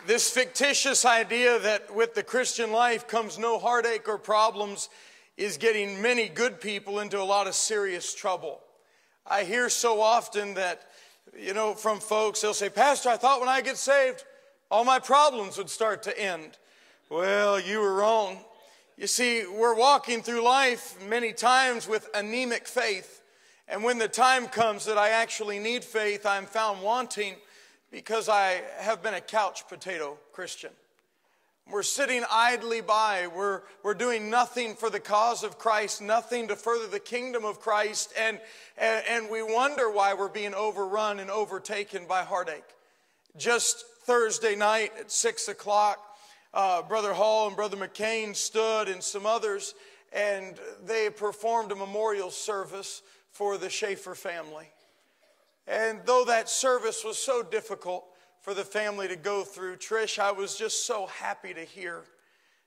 This fictitious idea that with the Christian life comes no heartache or problems is getting many good people into a lot of serious trouble. I hear so often that, from folks, they'll say, "Pastor, I thought when I get saved, all my problems would start to end." Well, you were wrong. You see, we're walking through life many times with anemic faith. And when the time comes that I actually need faith, I'm found wanting because I have been a couch potato Christian. We're sitting idly by. We're doing nothing for the cause of Christ, nothing to further the kingdom of Christ. And we wonder why we're being overrun and overtaken by heartache. Just Thursday night at 6 o'clock, Brother Hall and Brother McCain stood and some others, and they performed a memorial service for the Schaefer family. And though that service was so difficult for the family to go through, Trish, I was just so happy to hear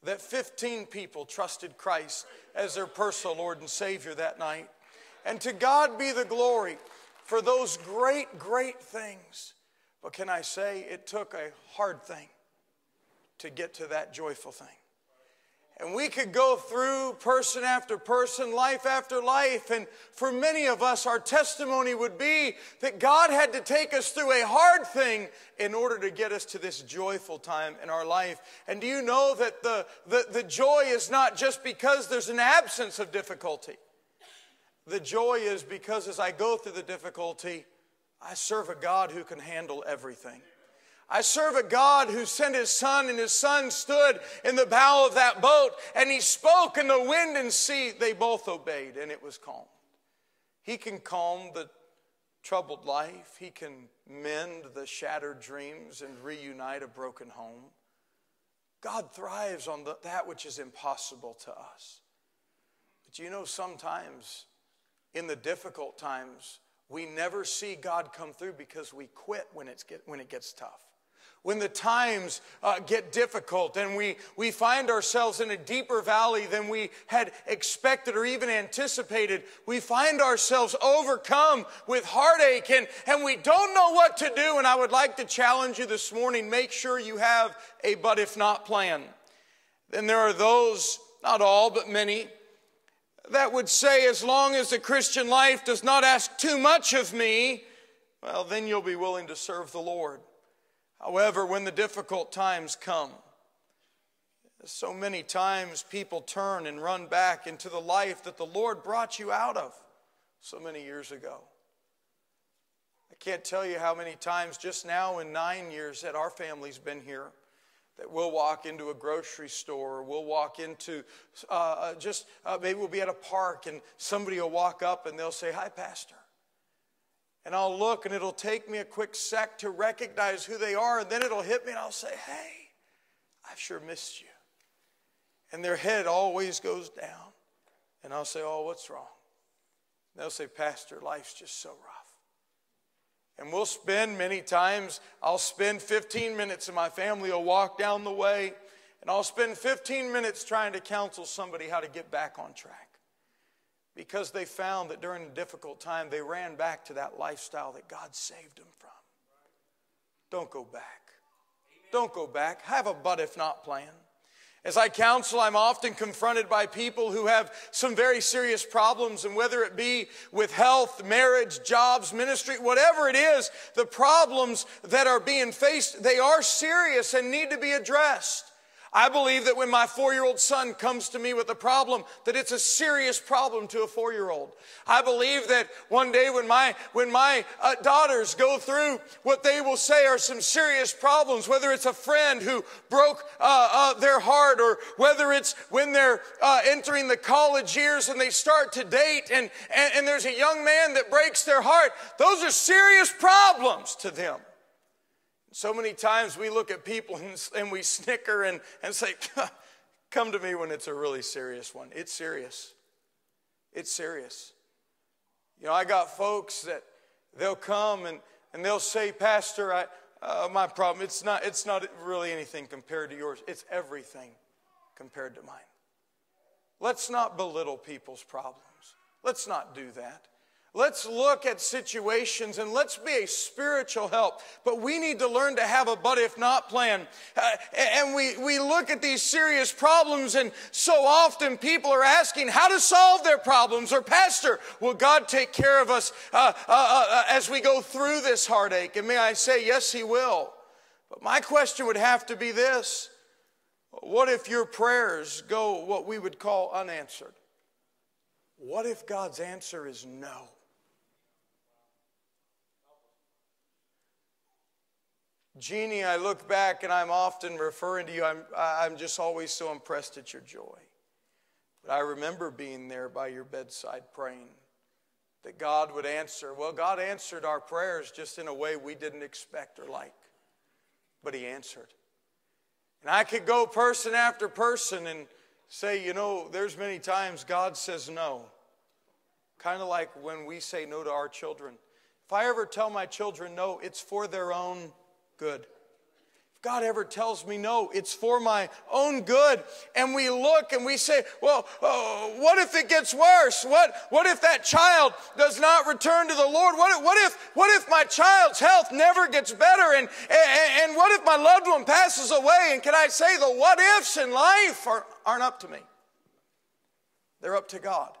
that 15 people trusted Christ as their personal Lord and Savior that night. And to God be the glory for those great, great things. But can I say, it took a hard thing to get to that joyful thing. And we could go through person after person, life after life, and for many of us, our testimony would be that God had to take us through a hard thing in order to get us to this joyful time in our life. And do you know that the joy is not just because there's an absence of difficulty? The joy is because as I go through the difficulty, I serve a God who can handle everything. I serve a God who sent His Son, and His Son stood in the bow of that boat, and He spoke, and the wind and sea, they both obeyed, and it was calm. He can calm the troubled life. He can mend the shattered dreams and reunite a broken home. God thrives on that which is impossible to us. But sometimes in the difficult times, we never see God come through because we quit when it gets tough. When the times get difficult and we find ourselves in a deeper valley than we had expected or even anticipated, we find ourselves overcome with heartache and we don't know what to do. And I would like to challenge you this morning, make sure you have a but if not plan. Then there are those, not all, but many, that would say as long as the Christian life does not ask too much of me, well, then you'll be willing to serve the Lord. However, when the difficult times come, so many times people turn and run back into the life that the Lord brought you out of so many years ago. I can't tell you how many times just now in 9 years that our family's been here, that we'll walk into a grocery store, or we'll walk into maybe we'll be at a park and somebody will walk up and they'll say, "Hi, Pastor." And I'll look and it'll take me a quick sec to recognize who they are, and then it'll hit me and I'll say, "Hey, I've sure missed you." And their head always goes down. And I'll say, "Oh, what's wrong?" And they'll say, "Pastor, life's just so rough." And we'll spend many times, I'll spend 15 minutes and my family will walk down the way, and I'll spend 15 minutes trying to counsel somebody how to get back on track. Because they found that during a difficult time, they ran back to that lifestyle that God saved them from. Don't go back. Don't go back. Have a but if not plan. As I counsel, I'm often confronted by people who have some very serious problems, and whether it be with health, marriage, jobs, ministry, whatever it is, the problems that are being faced, they are serious and need to be addressed. I believe that when my 4-year-old son comes to me with a problem, that it's a serious problem to a 4-year-old. I believe that one day when my daughters go through what they will say are some serious problems, whether it's a friend who broke their heart, or whether it's when they're entering the college years and they start to date and there's a young man that breaks their heart, those are serious problems to them. So many times we look at people and we snicker and say, "Come to me when it's a really serious one." It's serious. It's serious. I got folks that they'll come and they'll say, "Pastor, my problem, it's not really anything compared to yours. It's everything compared to mine." Let's not belittle people's problems. Let's not do that. Let's look at situations and let's be a spiritual help. But we need to learn to have a but if not plan. And we look at these serious problems, and so often people are asking how to solve their problems. Or, Pastor, will God take care of us as we go through this heartache? And may I say, yes, He will. But my question would have to be this. What if your prayers go what we would call unanswered? What if God's answer is no? Jeannie, I look back and I'm often referring to you. I'm just always so impressed at your joy. But I remember being there by your bedside praying that God would answer. Well, God answered our prayers just in a way we didn't expect or like. But He answered. And I could go person after person and say, you know, there's many times God says no. Kind of like when we say no to our children. If I ever tell my children no, it's for their own good. If God ever tells me no, it's for my own good. And we look and we say, well, what if it gets worse? What if that child does not return to the Lord? What if my child's health never gets better? And what if my loved one passes away? And can I say the what ifs in life aren't up to me? They're up to God.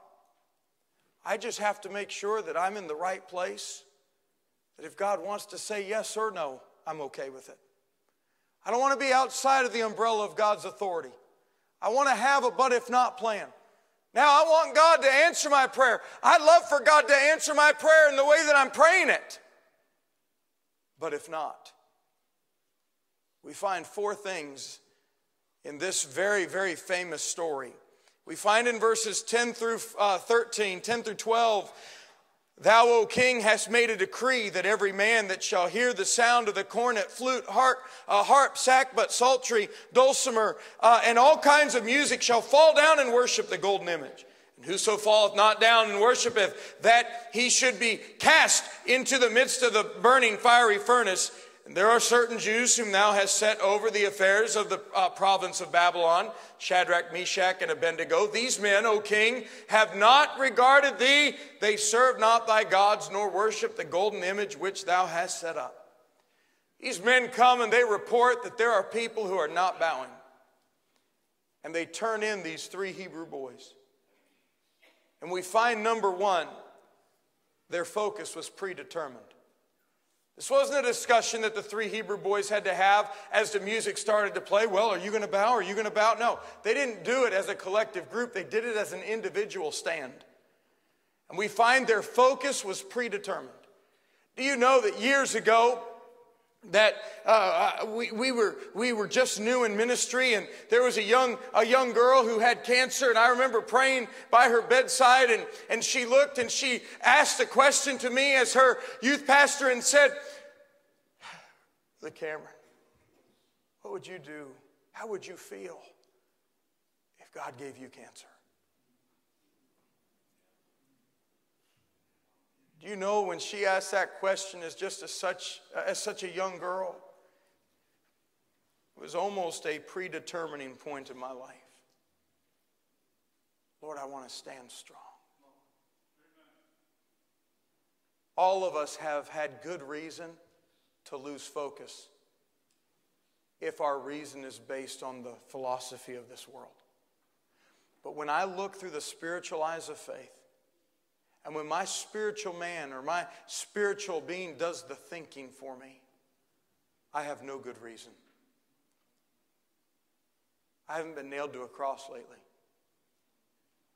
I just have to make sure that I'm in the right place. That if God wants to say yes or no, I'm okay with it. I don't want to be outside of the umbrella of God's authority. I want to have a but if not plan. Now I want God to answer my prayer. I'd love for God to answer my prayer in the way that I'm praying it. But if not, we find four things in this very, very famous story. We find in verses 10 through 13, 10 through 12, Thou, O king, hast made a decree that every man that shall hear the sound of the cornet, flute, harp, sackbut, psaltery, dulcimer, and all kinds of music shall fall down and worship the golden image. And whoso falleth not down and worshipeth, that he should be cast into the midst of the burning fiery furnace. And there are certain Jews whom thou hast set over the affairs of the province of Babylon, Shadrach, Meshach, and Abednego. These men, O king, have not regarded thee. They serve not thy gods, nor worship the golden image which thou hast set up. These men come and they report that there are people who are not bowing. And they turn in these three Hebrew boys. And we find, number one, their focus was predetermined. This wasn't a discussion that the three Hebrew boys had to have as the music started to play. Well, are you going to bow? Are you going to bow? No, they didn't do it as a collective group. They did it as an individual stand. And we find their focus was predetermined. Do you know that years ago that we were just new in ministry, and there was a young girl who had cancer, and I remember praying by her bedside, and she looked and she asked a question to me as her youth pastor and said, "The Cameron, what would you do? How would you feel if God gave you cancer?" Do you know when she asked that question as such a young girl, it was almost a predetermining point in my life. Lord, I want to stand strong. All of us have had good reason to lose focus if our reason is based on the philosophy of this world. But when I look through the spiritual eyes of faith, and when my spiritual man or my spiritual being does the thinking for me, I have no good reason. I haven't been nailed to a cross lately.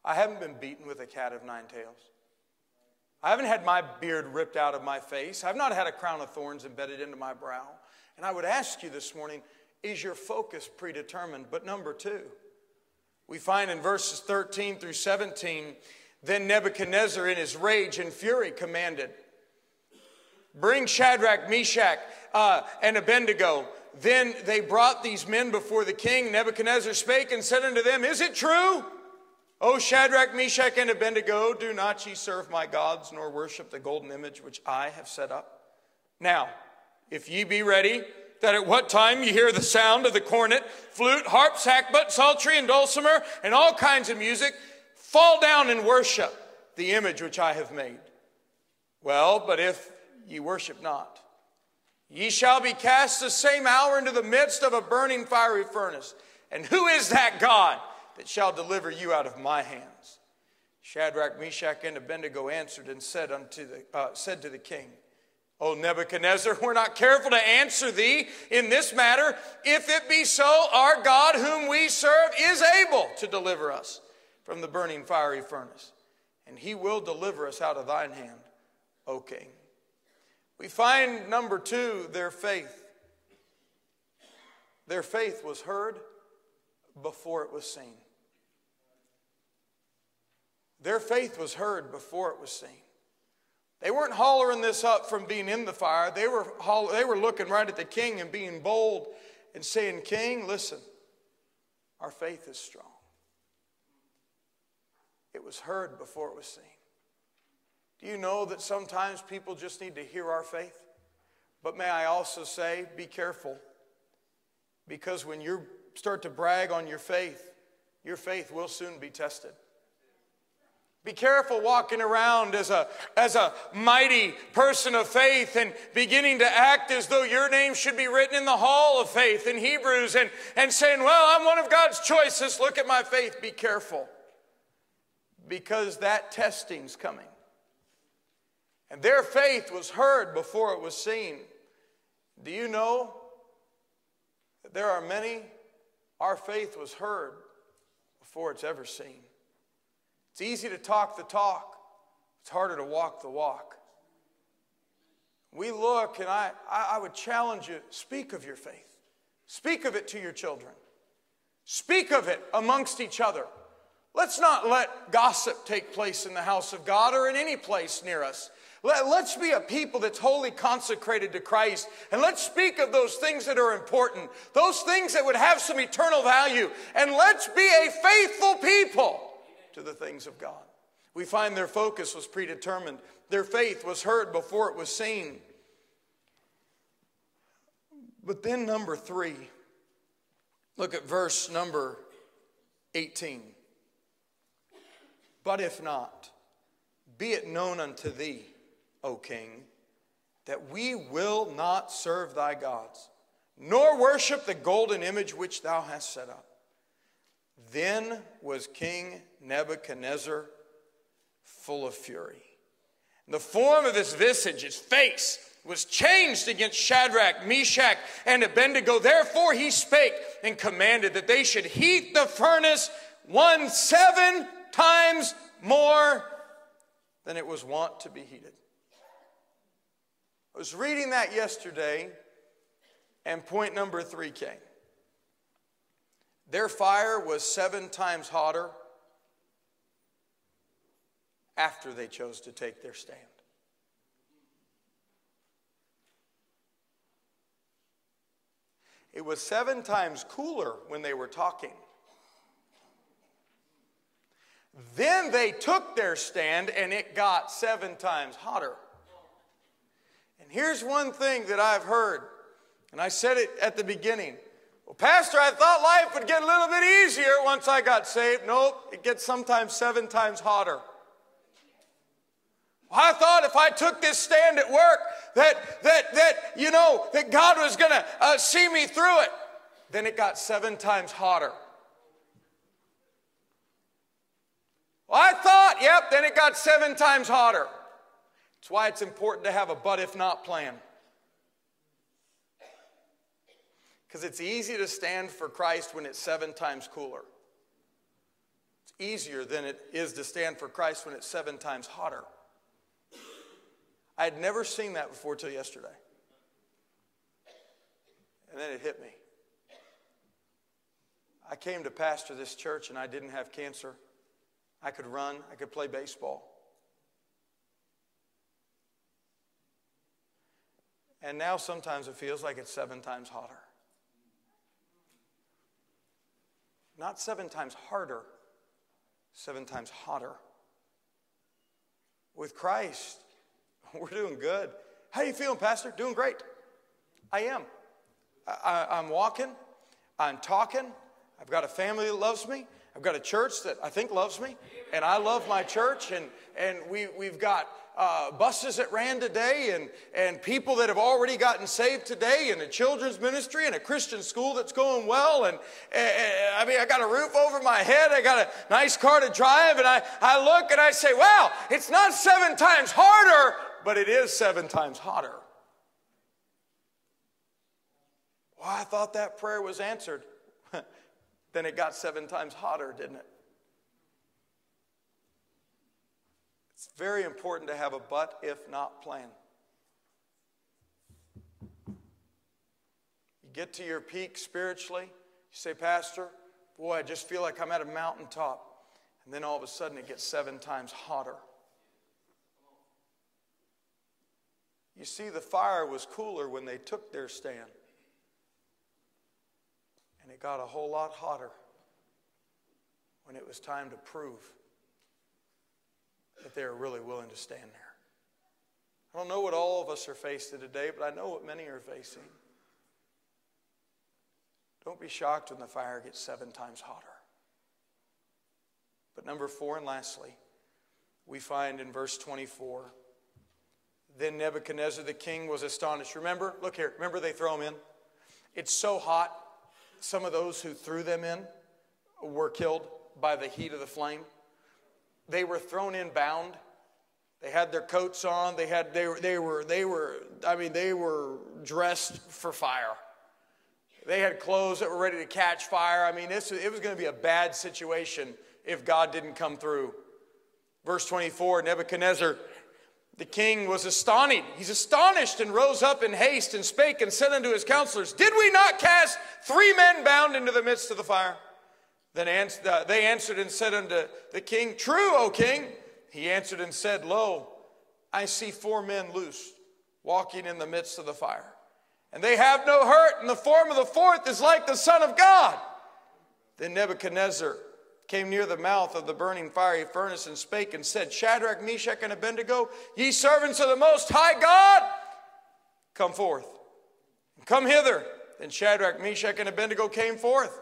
I haven't been beaten with a cat of nine tails. I haven't had my beard ripped out of my face. I've not had a crown of thorns embedded into my brow. And I would ask you this morning, is your focus predetermined? But number two, we find in verses 13 through 17, then Nebuchadnezzar in his rage and fury commanded, "Bring Shadrach, Meshach, and Abednego." Then they brought these men before the king. Nebuchadnezzar spake and said unto them, "Is it true, O Shadrach, Meshach, and Abednego, do not ye serve my gods, nor worship the golden image which I have set up? Now, if ye be ready, that at what time ye hear the sound of the cornet, flute, harp, sackbut, psaltery, and dulcimer, and all kinds of music, fall down and worship the image which I have made." Well, but if ye worship not, ye shall be cast the same hour into the midst of a burning fiery furnace. And who is that God that shall deliver you out of my hands? Shadrach, Meshach, and Abednego answered and said to the king, O Nebuchadnezzar, we're not careful to answer thee in this matter. If it be so, our God whom we serve is able to deliver us from the burning fiery furnace, and he will deliver us out of thine hand, O king. We find, number two, their faith. Their faith was heard before it was seen. Their faith was heard before it was seen. They weren't hollering this up from being in the fire. They were looking right at the king and being bold and saying, King, listen, our faith is strong. It was heard before it was seen. Do you know that sometimes people just need to hear our faith? But may I also say, be careful. Because when you start to brag on your faith will soon be tested. Be careful walking around as a mighty person of faith and beginning to act as though your name should be written in the hall of faith in Hebrews and saying, well, I'm one of God's choices. Look at my faith. Be careful. Because that testing's coming. And their faith was heard before it was seen. Do you know that there are many, our faith was heard before it's ever seen? It's easy to talk the talk. It's harder to walk the walk. We look, and I would challenge you, speak of your faith. Speak of it to your children. Speak of it amongst each other. Let's not let gossip take place in the house of God or in any place near us. Let's be a people that's wholly consecrated to Christ. And let's speak of those things that are important. Those things that would have some eternal value. And let's be a faithful people to the things of God. We find their focus was predetermined. Their faith was heard before it was seen. But then number 3. Look at verse number 18. But if not, be it known unto thee, O king, that we will not serve thy gods, nor worship the golden image which thou hast set up. Then was King Nebuchadnezzar full of fury. The form of his visage, his face, was changed against Shadrach, Meshach, and Abednego. Therefore he spake and commanded that they should heat the furnace 7 times more than it was wont to be heated. I was reading that yesterday, and point number 3 came. Their fire was 7 times hotter after they chose to take their stand. It was 7 times cooler when they were talking. Then they took their stand and it got 7 times hotter. And here's one thing that I've heard, and I said it at the beginning. Well, Pastor, I thought life would get a little bit easier once I got saved. Nope, it gets sometimes 7 times hotter. Well, I thought if I took this stand at work that God was going to see me through it. Then it got 7 times hotter. Well, I thought, then it got 7 times hotter. That's why it's important to have a but if not plan. Because it's easy to stand for Christ when it's 7 times cooler. It's easier than it is to stand for Christ when it's 7 times hotter. I had never seen that before till yesterday. And then it hit me. I came to pastor this church and I didn't have cancer. I could run. I could play baseball. And now sometimes it feels like it's 7 times hotter. Not 7 times harder, 7 times hotter. With Christ, we're doing good. How are you feeling, Pastor? Doing great. I am. I'm walking. I'm talking. I've got a family that loves me. I've got a church that I think loves me. And I love my church. And we've got buses that ran today and people that have already gotten saved today and a children's ministry and a Christian school that's going well. And I mean, I got a roof over my head. I got a nice car to drive. And I look and I say, wow, it's not 7 times harder, but it is 7 times hotter. Well, I thought that prayer was answered. Then it got 7 times hotter, didn't it? It's very important to have a but if not plan. You get to your peak spiritually, you say, Pastor, boy, I just feel like I'm at a mountaintop. And then all of a sudden it gets 7 times hotter. You see, the fire was cooler when they took their stand. And it got a whole lot hotter when it was time to prove that they were really willing to stand there. I don't know what all of us are facing today, but I know what many are facing. Don't be shocked when the fire gets 7 times hotter. But number 4, and lastly, we find in verse 24, then Nebuchadnezzar the king was astonished. Remember, look here, remember they throw him in? It's so hot, some of those who threw them in were killed by the heat of the flame. They were thrown in bound. They had their coats on. They were dressed for fire. They had clothes that were ready to catch fire. I mean, it was going to be a bad situation if God didn't come through. Verse 24, Nebuchadnezzar, the king was astonished. He's astonished and rose up in haste and spake and said unto his counselors, did we not cast 3 men bound into the midst of the fire? Then they answered and said unto the king, true, O king. He answered and said, lo, I see 4 men loose, walking in the midst of the fire. And they have no hurt, and the form of the 4th is like the Son of God. Then Nebuchadnezzar came near the mouth of the burning fiery furnace and spake and said, Shadrach, Meshach, and Abednego, ye servants of the Most High God, come forth, and come hither. Then Shadrach, Meshach, and Abednego came forth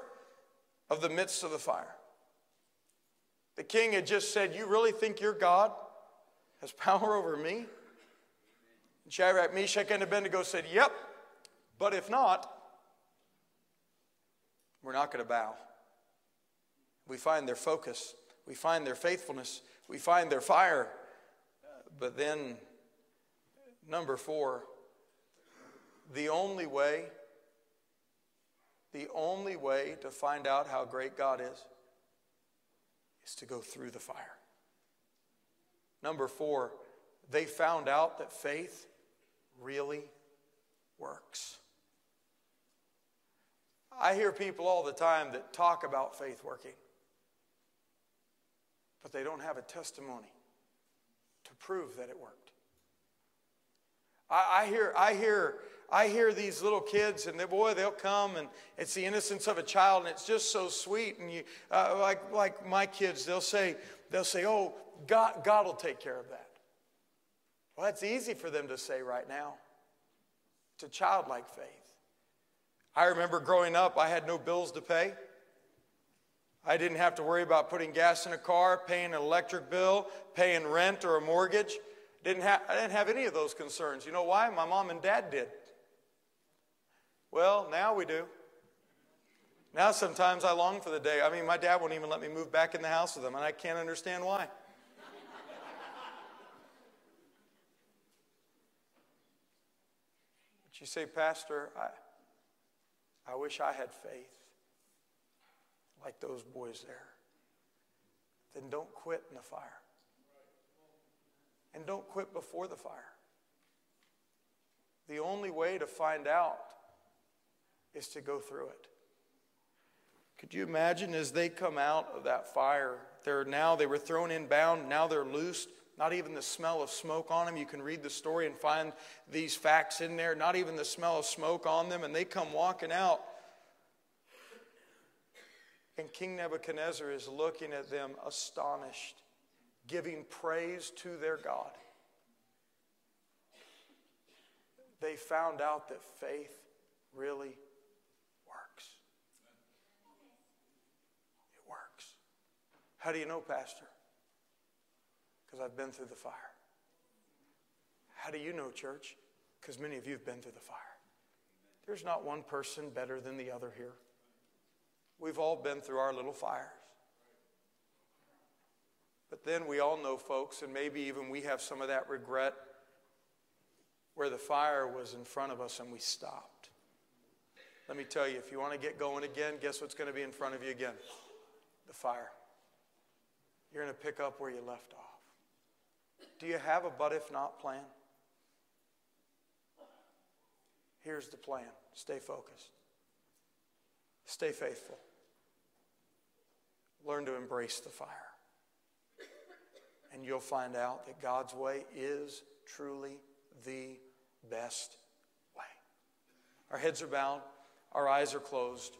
of the midst of the fire. The king had just said, you really think your God has power over me? And Shadrach, Meshach, and Abednego said, yep, but if not, we're not going to bow. We find their focus. We find their faithfulness. We find their fire. But then, number 4, the only way to find out how great God is to go through the fire. Number 4, they found out that faith really works. I hear people all the time that talk about faith working, but they don't have a testimony to prove that it worked. I hear these little kids, and they'll come, and it's the innocence of a child, and it's just so sweet. And you, like my kids, they'll say, "Oh, God will take care of that." Well, that's easy for them to say right now. It's a childlike faith. I remember growing up, I had no bills to pay. I didn't have to worry about putting gas in a car, paying an electric bill, paying rent or a mortgage. I didn't have any of those concerns. You know why? My mom and dad did. Well, now we do. Now sometimes I long for the day. I mean, my dad won't even let me move back in the house with him, and I can't understand why. But you say, Pastor, I wish I had faith like those boys there. Then don't quit in the fire. And don't quit before the fire. The only way to find out is to go through it. Could you imagine as they come out of that fire, they were thrown in bound, now they're loosed, not even the smell of smoke on them. You can read the story and find these facts in there, not even the smell of smoke on them, and they come walking out. And King Nebuchadnezzar is looking at them astonished, giving praise to their God. They found out that faith really works. It works. How do you know, Pastor? Because I've been through the fire. How do you know, church? Because many of you have been through the fire. There's not one person better than the other here. We've all been through our little fires. But then we all know, folks, and maybe even we have some of that regret where the fire was in front of us and we stopped. Let me tell you, if you want to get going again, guess what's going to be in front of you again? The fire. You're going to pick up where you left off. Do you have a but if not plan? Here's the plan. Stay focused. Stay faithful. Learn to embrace the fire. And you'll find out that God's way is truly the best way. Our heads are bowed. Our eyes are closed.